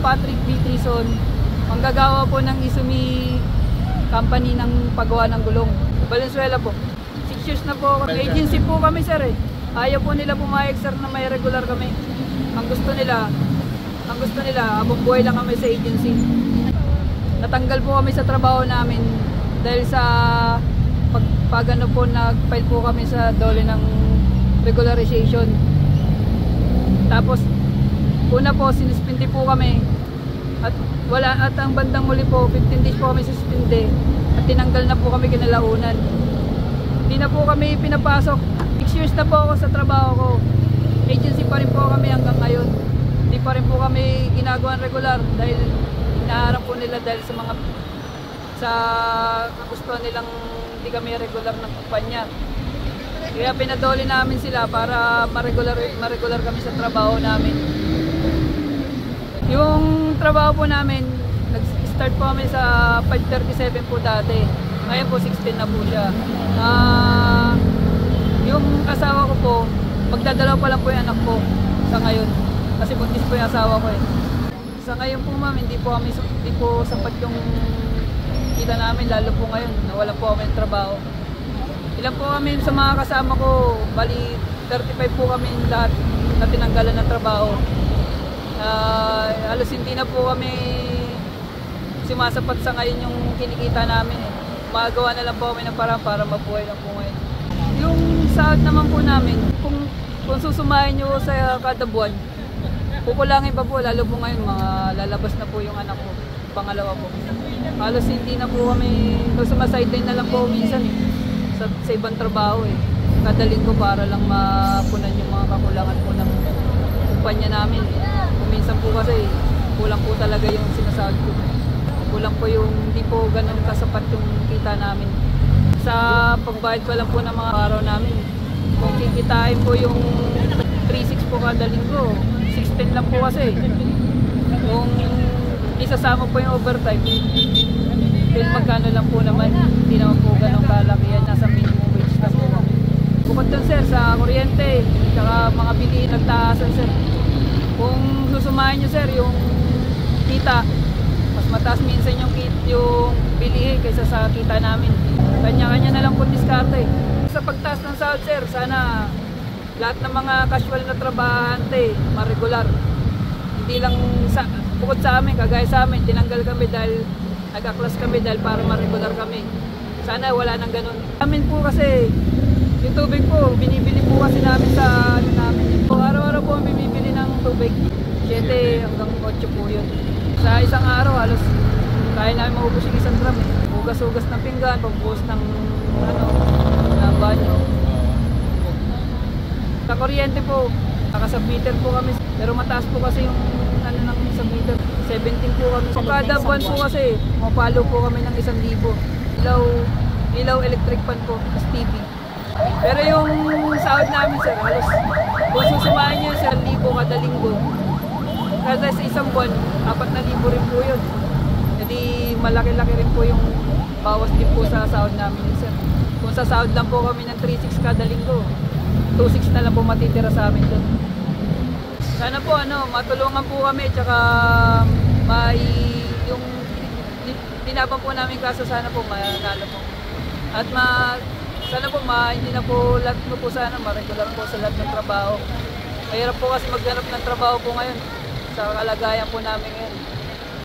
Patrick B. Trison, manggagawa po ng Izumi company ng paggawa ng gulong. Valenzuela po. 6 years na po. Agency po kami sir eh. Ayaw po nila pumayag sir na may regular kami. Ang gusto nila, habang buhay lang kami sa agency. Natanggal po kami sa trabaho namin dahil sa pag ano po, nag-file po kami sa DOLE ng regularization. Tapos una po sinuspindi po kami at ang bandang muli po 15 days po kami suspinde at tinanggal na po kami kinalaunan. Hindi na po kami pinapasok. 6 years na po ako sa trabaho ko. Agency pa rin po kami hanggang ngayon. Hindi pa rin po kami ginagawa regular dahil inaharap po nila dahil sa gusto nilang hindi kami regular ng kumpanya. Kaya pinadoli namin sila para ma-regular kami sa trabaho namin. Yung trabaho po namin, nag-start po kami sa 5:37 po dati. Ngayon po 16 na po siya. Yung asawa ko po, magdadalaw pa lang po yung anak ko sa ngayon. Kasi buntis po yung asawa ko eh. Sa ngayon po ma'am, hindi po sapat yung kita namin, lalo po ngayon, nawala po kami ng trabaho. Ilan po kami sa mga kasama ko, bali 35 po kami lahat na tinanggalan ng trabaho. Halos hindi na po kami sumasapat sa ngayon yung kinikita namin eh. Magawa na lang po kami ng parang para mabuhay lang po ngayon. Yung sahod naman po namin, kung susumahin nyo sa kada buwan, kukulangin pa po, lalo po ngayon mga lalabas na po yung anak ko, pangalawa po. Halos hindi na po kami, sumasideline na lang po minsan eh, sa ibang trabaho eh. Kada linggo para lang mapunan yung mga kakulangan po ng kumpanya namin. Minsan po kasi kulang po talaga yung sinasahod ko. Kulang po yung hindi po ganun kasapat yung kita namin. Sa pagbayad pa lang po ng mga araw namin. Kung kikitain po yung 3.6 po kada linggo, 6.10 lang po kasi. Kung isasama po yung overtime, then magkano lang po naman. Hindi naman po ganun kalaki yan. Nasa minimum wage na po. Bukod dun sir, sa kuryente, saka mga bilihin nagtaasan sir. Kung susumahin nyo sir, yung kita, mas mataas minsan yung bilihin kaysa sa kita namin. Kanya-kanya na lang po diskarte. Sa pagtaas ng sahod sir, sana lahat ng mga casual na trabahante ma-regular. Hindi lang bukod sa amin, kagaya sa amin, tinanggal kami dahil nag-aklas kami dahil para ma-regular kami. Sana wala nang ganun. Amin po kasi yung tubig po, binibili po kasi namin sa ano namin. Araw-araw po bibili ng tubig. 7 hanggang 8 po yun. Sa isang araw, halos kaya namin maubos yung isang drum eh. Hugas-hugas ng pinggan, pagbuhos ng banyo. Sa kuryente po, naka-submeter po kami. Pero mataas po kasi yung ng submeter. 17 po kami. So, kada buwan po kasi, mapalo po kami ng 1,000. Ilaw electric fan po, tas TV. Pero yung sahod namin sir, halos kung susumahin nyo sa 1,000 kada linggo, kada sa isang buwan, 4,000 rin po yun. Jadi malaki-laki rin po yung bawas din po sa sahod namin sir. Kung sa sahod lang po kami ng 3.6 kada linggo, 2.6 na lang po matitira sa amin doon. Sana po matulungan po kami, tsaka yung dinapan po namin kaso sana po manalo po. At sana po hindi na po lahat po sana ma-regular po sa lahat ng trabaho. Mahirap po kasi maghanap ng trabaho po ngayon sa kalagayan po namin ngayon.